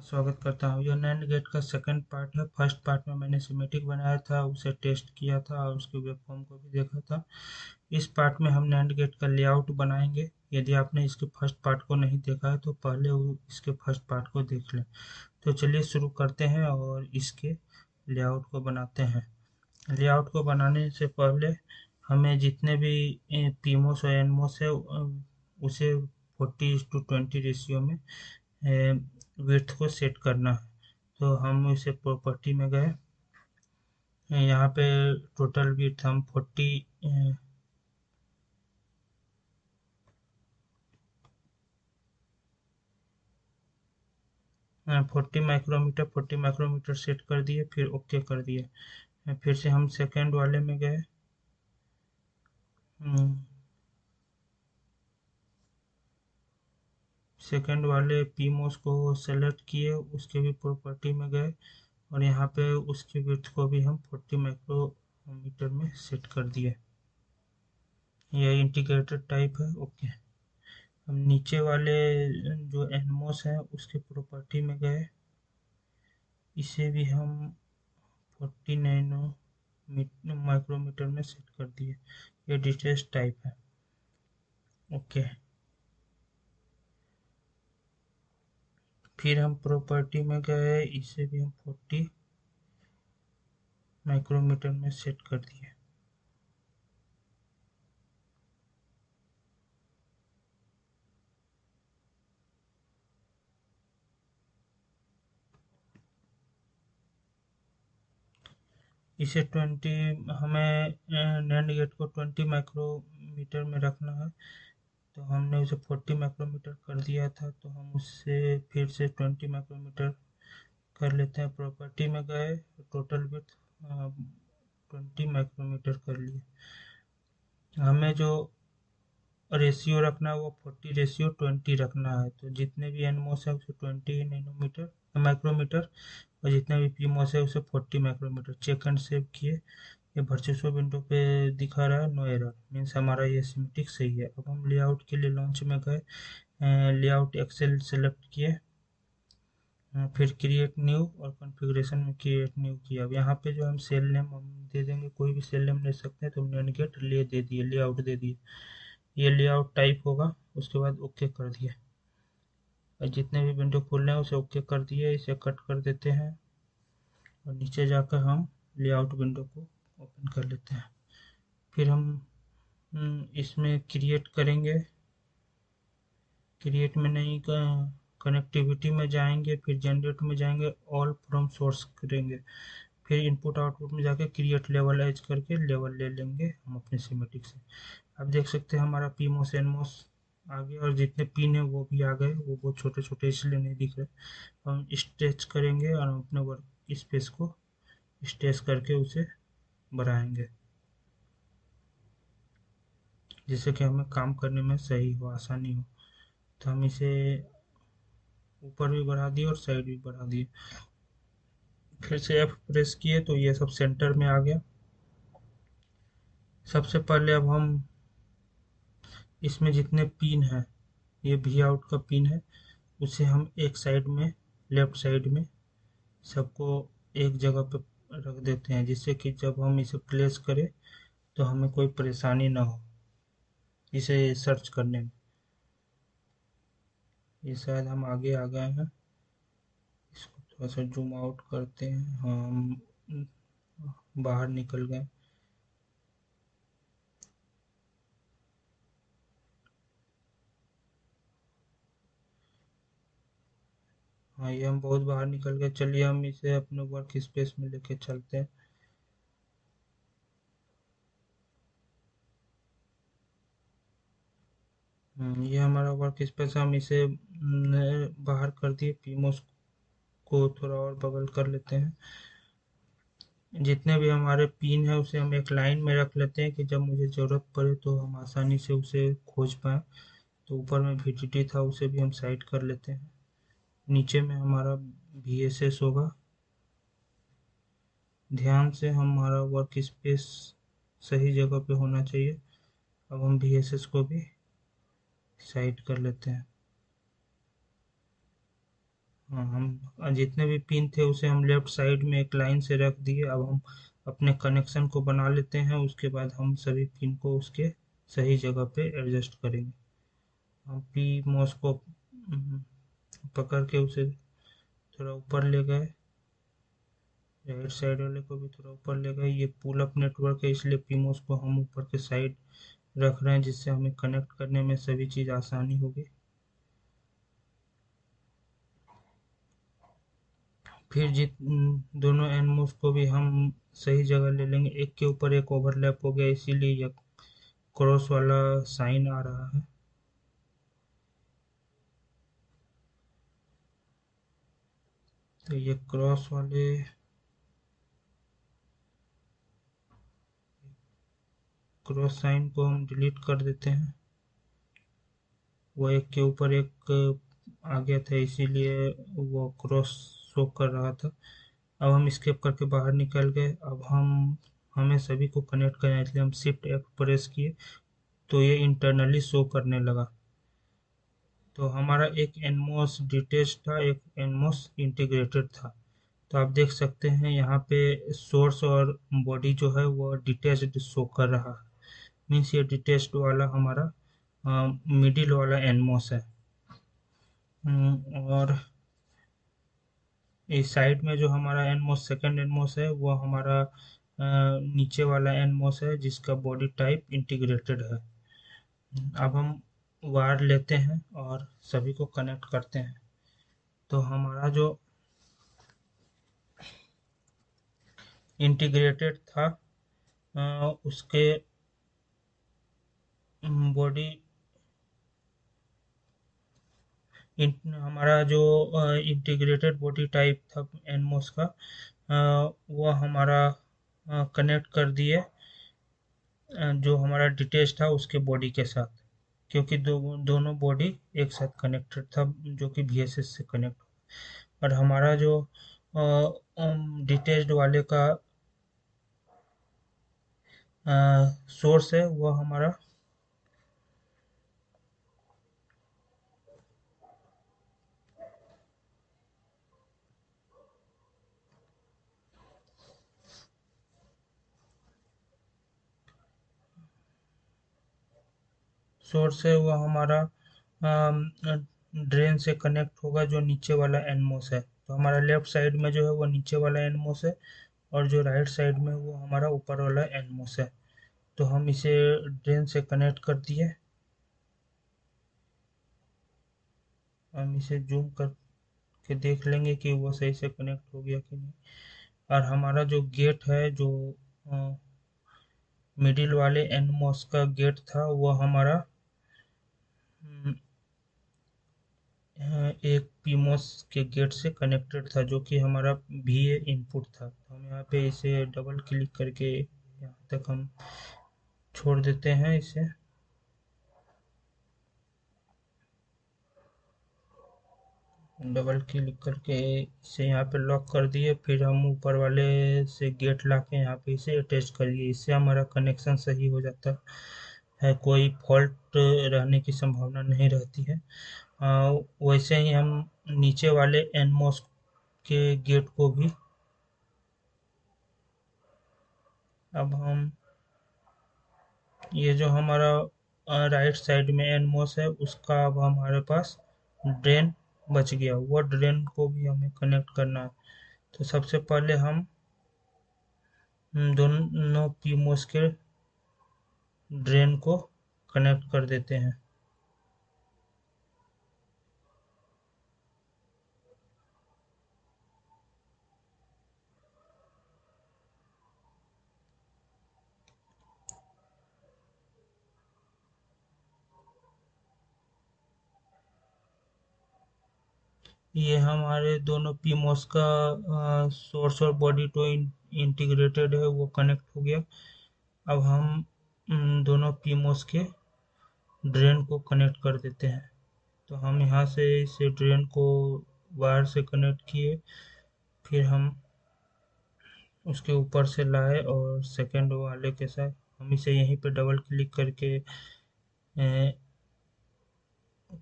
स्वागत करता हूँ। यह नैंड गेट का सेकंड पार्ट है। फर्स्ट पार्ट में मैंने सिमेटिक बनाया था, उसे टेस्ट किया था और उसके वेवफॉर्म को भी देखा था। इस पार्ट में हम नैंड गेट का लेआउट बनाएंगे। यदि आपने इसके फर्स्ट पार्ट को नहीं देखा है तो पहले इसके फर्स्ट पार्ट को देख लें। तो चलिए शुरू करते हैं और इसके लेआउट को बनाते हैं। लेआउट को बनाने से पहले हमें जितने भी पीमोस और एनमोस है उसे 40:20 रेशियो में विड्थ को सेट करना है। तो हम इसे प्रॉपर्टी में गए। यहाँ पे टोटल विड्थ हम 40 माइक्रोमीटर सेट कर दिए, फिर ओके कर दिए। फिर से हम सेकेंड वाले में गए। सेकेंड वाले पीमोस को सेलेक्ट किए, उसके भी प्रॉपर्टी में गए और यहाँ पे उसकी विड्थ को भी हम 40 माइक्रोमीटर में सेट कर दिए। यह इंटीग्रेटेड टाइप है। ओके। हम नीचे वाले जो एनमोस है उसके प्रॉपर्टी में गए, इसे भी हम 40 माइक्रोमीटर में सेट कर दिए। ये डिटेल्स टाइप है। ओके। फिर हम प्रॉपर्टी में गए, इसे भी हम 40 माइक्रोमीटर में सेट कर दिए। इसे 20 हमें नैंड गेट को 20 माइक्रोमीटर में रखना है, तो हमने उसे 40 माइक्रोमीटर कर दिया था, तो हम उससे फिर से 20 माइक्रोमीटर कर लेते हैं। प्रॉपर्टी में गए, टोटल विड्थ 20 माइक्रोमीटर कर लिए। हमें जो रेशियो रखना है वो 40:20 रखना है। तो जितने भी एनमोस है उसे 20 माइक्रोमीटर और जितने भी पीमोस है उसे 40 माइक्रोमीटर। चेक एंड सेव किए। ये वर्चस्व विंडो पे दिखा रहा है नो एरर, मीन्स हमारा ये सिमेटिक सही है। अब हम लेआउट के लिए लॉन्च में गए, लेआउट एक्सेल सेलेक्ट किए, फिर क्रिएट न्यू और कॉन्फ़िगरेशन में क्रिएट न्यू किया। अब यहाँ पे जो हम सेल नेम हम दे देंगे, कोई भी सेल नेम ले सकते हैं। तो हमने गेट ले दे दिए, लेआउट दे दिए। ये लेआउट टाइप होगा। उसके बाद ओके कर दिए और जितने भी विंडो खोल रहे हैं उसे ओके कर दिए। इसे कट कर देते हैं और नीचे जाकर हम लेआउट विंडो को ओपन कर लेते हैं। फिर हम इसमें क्रिएट करेंगे। क्रिएट में नहीं, कनेक्टिविटी में जाएंगे, फिर जनरेट में जाएंगे, ऑल फ्रॉम सोर्स करेंगे, फिर इनपुट आउटपुट में जाके क्रिएट लेवल एज करके लेवल ले लेंगे हम अपने सिमेटिक से। अब देख सकते हैं हमारा पीमोस एनमोस आ गया और जितने पिन है वो भी आ गए। वो बहुत छोटे छोटे इसलिए नहीं दिख रहे। हम स्ट्रेच करेंगे और हम अपने वर्क स्पेस को स्ट्रेच करके उसे बढ़ाएंगे, जिससे कि हमें काम करने में सही हो, आसानी हो। तो हम इसे ऊपर भी बढ़ा दिए और साइड भी बढ़ा दिए। फिर से एफ प्रेस किए तो ये सब सेंटर में आ गया। सबसे पहले अब हम इसमें जितने पिन हैं, ये वी आउट का पिन है, उसे हम एक साइड में, लेफ्ट साइड में सबको एक जगह पे रख देते हैं, जिससे कि जब हम इसे प्लेस करें तो हमें कोई परेशानी ना हो इसे सर्च करने में। ये शायद हम आगे आ गए हैं। इसको थोड़ा सा जूम आउट करते हैं। हम बाहर निकल गए। हाँ, ये हम बहुत बाहर निकल गए। चलिए हम इसे अपने वर्क स्पेस में लेके चलते हैं। ये हमारा वर्क स्पेस। हम इसे बाहर कर दिए। पीमोस को थोड़ा और बगल कर लेते हैं। जितने भी हमारे पिन है उसे हम एक लाइन में रख लेते हैं कि जब मुझे ज़रूरत पड़े तो हम आसानी से उसे खोज पाएँ। तो ऊपर में वीडीडी था, उसे भी हम साइड कर लेते हैं। नीचे में हमारा वीएसएस होगा। ध्यान से हमारा वर्क स्पेस सही जगह पे होना चाहिए। अब हम वीएसएस को भी साइड कर लेते हैं। हाँ, हम जितने भी पिन थे उसे हम लेफ्ट साइड में एक लाइन से रख दिए। अब हम अपने कनेक्शन को बना लेते हैं, उसके बाद हम सभी पिन को उसके सही जगह पे एडजस्ट करेंगे। हम पी मॉस को पकड़ के उसे थोड़ा ऊपर ले गए, राइट साइड वाले को भी थोड़ा ऊपर ले गए। ये पुल अप नेटवर्क है, इसलिए पीमोस को हम ऊपर के साइड रख रहे हैं, जिससे हमें कनेक्ट करने में सभी चीज़ आसानी होगी। फिर दोनों एनमोस को भी हम सही जगह ले लेंगे। एक के ऊपर एक ओवरलैप हो गया, इसीलिए यह क्रॉस वाला साइन आ रहा है। तो ये क्रॉस साइन को हम डिलीट कर देते हैं। वो एक के ऊपर एक आ गया था, इसीलिए वो क्रॉस शो कर रहा था। अब हम स्केप करके बाहर निकल गए। अब हमें सभी को कनेक्ट करना है, इसलिए हम शिफ्ट एफ प्रेस किए तो ये इंटरनली शो करने लगा। तो हमारा एक एनमोस डिटेच था, एक एनमोस इंटीग्रेटेड था। तो आप देख सकते हैं यहाँ पे सोर्स और बॉडी जो है वो डिटेच्ड शो कर रहा है। मीन्स ये डिटेच्ड वाला हमारा मिडिल वाला एनमोस है। और इस साइड में जो हमारा एनमोस सेकंड एनमोस है वो हमारा नीचे वाला एनमोस है, जिसका बॉडी टाइप इंटीग्रेटेड है। अब हम वायर लेते हैं और सभी को कनेक्ट करते हैं। तो हमारा जो इंटीग्रेटेड था उसके बॉडी हमारा जो इंटीग्रेटेड बॉडी टाइप था एनमोस का, वो हमारा कनेक्ट कर दिए जो हमारा डिटेच था उसके बॉडी के साथ, क्योंकि दोनों बॉडी एक साथ कनेक्टेड था जो कि VSS से कनेक्ट। और हमारा जो डिटेच्ड वाले का सोर्स है वो हमारा सोर्स है वो हमारा ड्रेन से कनेक्ट होगा, जो नीचे वाला एनमोस है। तो हमारा लेफ्ट साइड में जो है वो नीचे वाला एनमोस है, और जो राइट साइड में वो हमारा ऊपर वाला एनमोस है। तो हम इसे ड्रेन से कनेक्ट कर दिए। हम इसे जूम करके देख लेंगे कि वो सही से कनेक्ट हो गया कि नहीं। और हमारा जो गेट है, जो मिडिल वाले एनमोस का गेट था, वो हमारा हम्म, एक पीमोस के गेट से कनेक्टेड था, जो कि हमारा VA इनपुट था। तो हम यहाँ पे इसे डबल क्लिक करके यहाँ तक हम छोड़ देते हैं इसे। डबल क्लिक करके इसे यहाँ पे लॉक कर दिए। फिर हम ऊपर वाले से गेट ला के यहाँ पे इसे अटैच करिए, इससे हमारा कनेक्शन सही हो जाता है, कोई फॉल्ट रहने की संभावना नहीं रहती है। वैसे ही हम नीचे वाले एनमोस के गेट को भी अब हम ये जो हमारा राइट साइड में एनमोस है उसका अब हमारे पास ड्रेन बच गया, वो ड्रेन को भी हमें कनेक्ट करना है। तो सबसे पहले हम दोनों पीमोस के ड्रेन को कनेक्ट कर देते हैं। ये हमारे दोनों पीमोस का सोर्स और बॉडी तो इंटीग्रेटेड है, वो कनेक्ट हो गया। अब हम दोनों पीमोस के ड्रेन को कनेक्ट कर देते हैं। तो हम यहाँ से इसे ड्रेन को वायर से कनेक्ट किए। फिर हम उसके ऊपर से लाए और सेकंड वाले के साथ हम इसे यहीं पे डबल क्लिक करके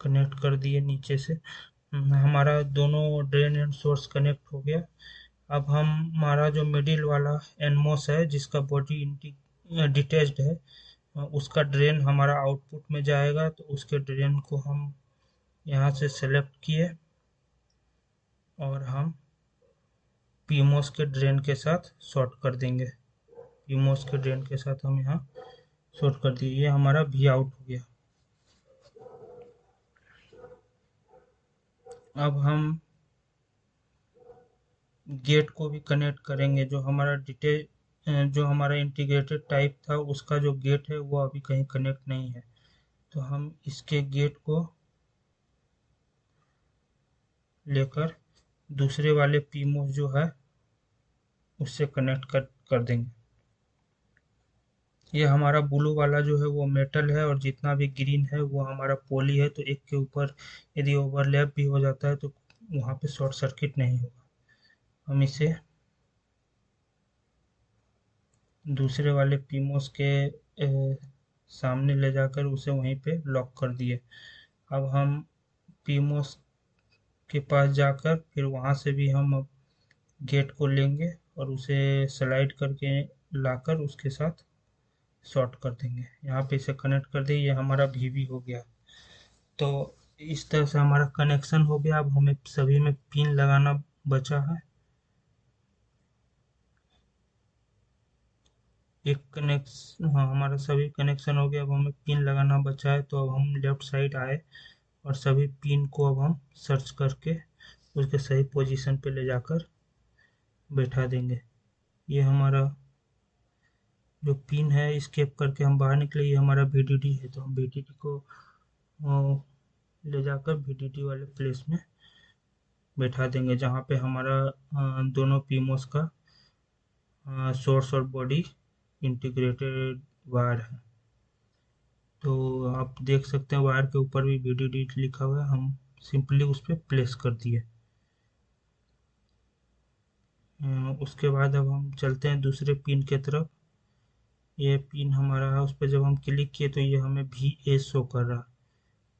कनेक्ट कर दिए नीचे से। हमारा दोनों ड्रेन एंड सोर्स कनेक्ट हो गया। अब हम हमारा जो मिडिल वाला एनमोस है जिसका बॉडी डिटैच्ड है, उसका ड्रेन हमारा आउटपुट में जाएगा, तो उसके ड्रेन को हम यहाँ से सेलेक्ट किए और हम पीमोस के ड्रेन के साथ शॉर्ट कर देंगे। पीमोस के ड्रेन के साथ हम यहाँ शॉर्ट कर दिए, ये हमारा वी आउट हो गया। अब हम गेट को भी कनेक्ट करेंगे। जो हमारा इंटीग्रेटेड टाइप था उसका जो गेट है वो अभी कहीं कनेक्ट नहीं है, तो हम इसके गेट को लेकर दूसरे वाले पीमोस जो है उससे कनेक्ट कर देंगे। ये हमारा ब्लू वाला जो है वो मेटल है और जितना भी ग्रीन है वो हमारा पॉली है, तो एक के ऊपर यदि ओवरलैप भी हो जाता है तो वहाँ पे शॉर्ट सर्किट नहीं होगा। हम इसे दूसरे वाले पीमोस के सामने ले जाकर उसे वहीं पे लॉक कर दिए। अब हम पीमोस के पास जाकर फिर वहाँ से भी हम अब गेट को लेंगे और उसे स्लाइड करके लाकर उसके साथ शॉर्ट कर देंगे। यहाँ पे इसे कनेक्ट कर दिए, ये हमारा वीवी हो गया। तो इस तरह से हमारा कनेक्शन हो गया। अब हमें सभी में पिन लगाना बचा है। हाँ, हमारा सभी कनेक्शन हो गया। अब हमें पिन लगाना बचा है, तो अब हम लेफ्ट साइड आए और सभी पिन को अब हम सर्च करके उसके सही पोजीशन पे ले जाकर बैठा देंगे। ये हमारा जो पिन है स्केप करके हम बाहर निकले, ये हमारा वीडीडी है, तो हम वीडीडी को ले जाकर वीडीडी वाले प्लेस में बैठा देंगे जहाँ पे हमारा दोनों पीमोस का सोर्स और बॉडी इंटीग्रेटेड वायर है। तो आप देख सकते हैं वायर के ऊपर भी वीडीडी लिखा हुआ है, हम सिंपली उस पर प्लेस कर दिए। उसके बाद अब हम चलते हैं दूसरे पिन के तरफ। ये पिन हमारा है, उस पर जब हम क्लिक किए तो ये हमें वी ए शो कर रहा है।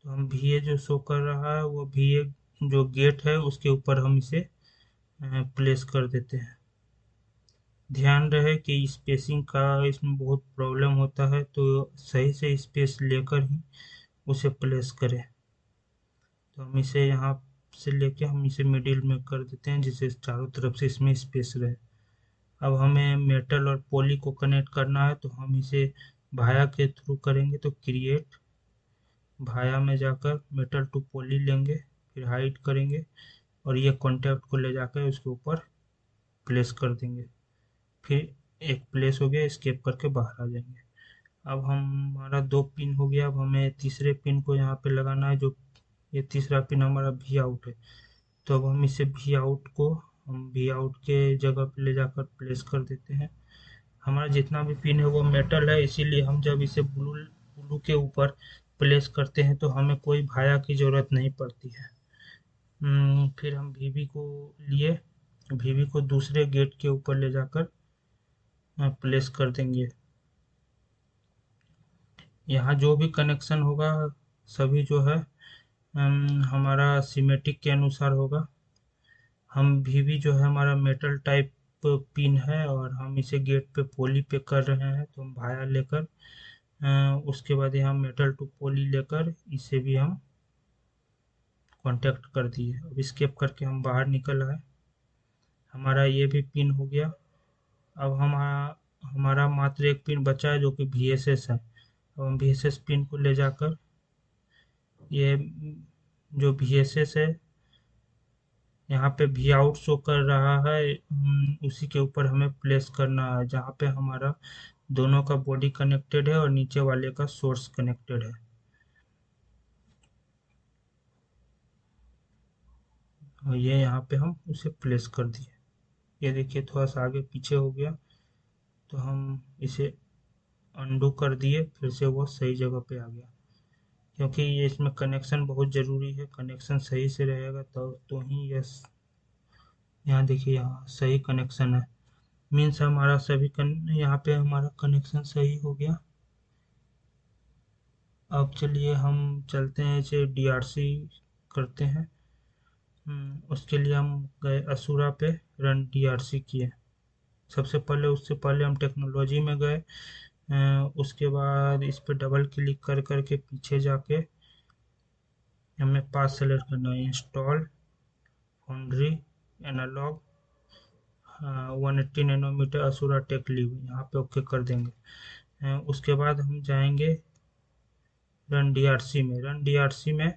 तो हम वी ए जो शो कर रहा है वो वी ए जो गेट है उसके ऊपर हम इसे प्लेस कर देते हैं। ध्यान रहे कि स्पेसिंग का इसमें बहुत प्रॉब्लम होता है, तो सही से स्पेस लेकर ही उसे प्लेस करें। तो हम इसे यहाँ से लेके हम इसे मिडिल में कर देते हैं जिससे चारों तरफ से इसमें स्पेस रहे। अब हमें मेटल और पॉली को कनेक्ट करना है, तो हम इसे भाया के थ्रू करेंगे। तो क्रिएट भाया में जाकर मेटल टू पॉली लेंगे, फिर हाइड करेंगे और ये कॉन्टैक्ट को ले जाकर उसके ऊपर प्लेस कर देंगे। फिर एक प्लेस हो गया, स्केप करके बाहर आ जाएंगे। अब हमारा दो पिन हो गया। अब हमें तीसरे पिन को यहाँ पे लगाना है, जो ये तीसरा पिन हमारा वी आउट है। तो अब हम इसे वी आउट के जगह पे ले जाकर प्लेस कर देते हैं। हमारा जितना भी पिन है वो मेटल है, इसीलिए हम जब इसे ब्लू ब्लू के ऊपर प्लेस करते हैं तो हमें कोई भाया की ज़रूरत नहीं पड़ती है। फिर हम वीवी को दूसरे गेट के ऊपर ले जाकर प्लेस कर देंगे। यहाँ जो भी कनेक्शन होगा सभी जो है हमारा सीमेटिक के अनुसार होगा। हम वीवी जो है हमारा मेटल टाइप पिन है और हम इसे गेट पे पॉली पे कर रहे हैं, तो हम भाया लेकर उसके बाद यहाँ मेटल टू पॉली लेकर इसे भी हम कांटेक्ट कर दिए। अब स्केप करके हम बाहर निकल आए। हमारा ये भी पिन हो गया। अब हमारा मात्र एक पिन बचा है जो कि VSS है। अब हम VSS पिन को ले जाकर ये जो VSS है यहाँ पे वी आउट शो कर रहा है, उसी के ऊपर हमें प्लेस करना है जहाँ पे हमारा दोनों का बॉडी कनेक्टेड है और नीचे वाले का सोर्स कनेक्टेड है। और ये यहाँ पे हम उसे प्लेस कर दिए। ये देखिए थोड़ा सा आगे पीछे हो गया, तो हम इसे अंडू कर दिए, फिर से वो सही जगह पे आ गया। क्योंकि ये इसमें कनेक्शन बहुत ज़रूरी है, कनेक्शन सही से रहेगा तो ही यस। यहाँ देखिए यहाँ सही कनेक्शन है, मीन्स हमारा यहाँ पे हमारा कनेक्शन सही हो गया। अब चलिए हम चलते हैं इसे DRC करते हैं। उसके लिए हम गए असुरा पे, रन डीआरसी किए सबसे पहले। उससे पहले हम टेक्नोलॉजी में गए। उसके बाद इस पे डबल क्लिक कर करके पीछे जाके हमें पाथ सेलेक्ट करना है, install foundry analog 180 nanometer Assura tech lib, यहाँ पे ओके कर देंगे। उसके बाद हम जाएंगे रन डीआरसी में। रन डीआरसी में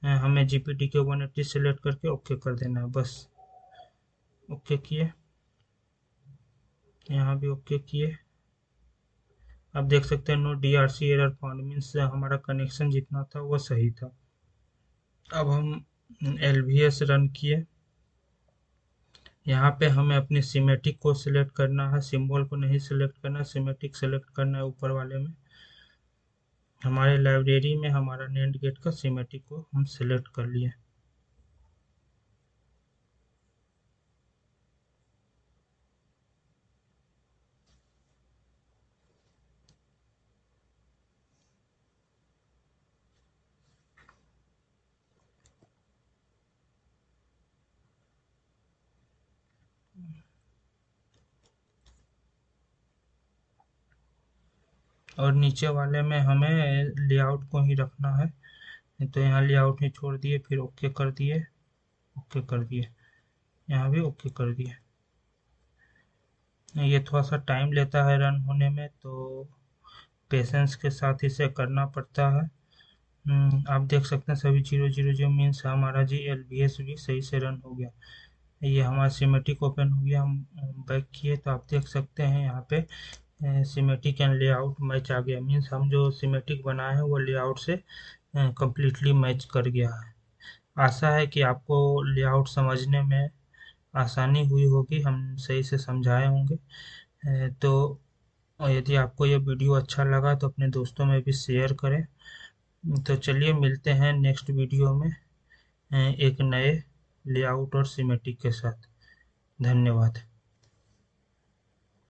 हमें जीपीटी के 180 सेलेक्ट करके ओके कर देना है बस। ओके किए, यहाँ भी ओके किए। आप देख सकते हैं no DRC error found, means हमारा कनेक्शन जितना था वो सही था। अब हम एलवीएस रन किए। यहाँ पे हमें अपनी सिमेटिक को सिलेक्ट करना है, सिंबल को नहीं सिलेक्ट करना, सिमेटिक सिलेक्ट करना है ऊपर वाले में। हमारे लाइब्रेरी में हमारा नेंड गेट का सिमेटिक को हम सिलेक्ट कर लिए। और नीचे वाले में हमें लेआउट को ही रखना है, तो यहाँ लेआउट ही छोड़ दिए, फिर ओके कर दिए, ओके कर दिए, यहाँ भी ओके कर दिए। ये थोड़ा सा टाइम लेता है रन होने में, तो पेशेंस के साथ इसे करना पड़ता है। आप देख सकते हैं सभी 000 मीन्स हमारा जी एलबीएस भी सही से रन हो गया। ये हमारा सिमेटिक ओपन हो गया। हम बैक किए तो आप देख सकते हैं यहाँ पे सिमेटिक एंड लेआउट मैच आ गया, मीन्स हम जो सिमेटिक बनाए हैं वो लेआउट से कम्प्लीटली मैच कर गया है। आशा है कि आपको लेआउट समझने में आसानी हुई होगी, हम सही से समझाए होंगे। तो यदि आपको ये वीडियो अच्छा लगा तो अपने दोस्तों में भी शेयर करें। तो चलिए मिलते हैं नेक्स्ट वीडियो में एक नए लेआउट और सिमेटिक के साथ। धन्यवाद।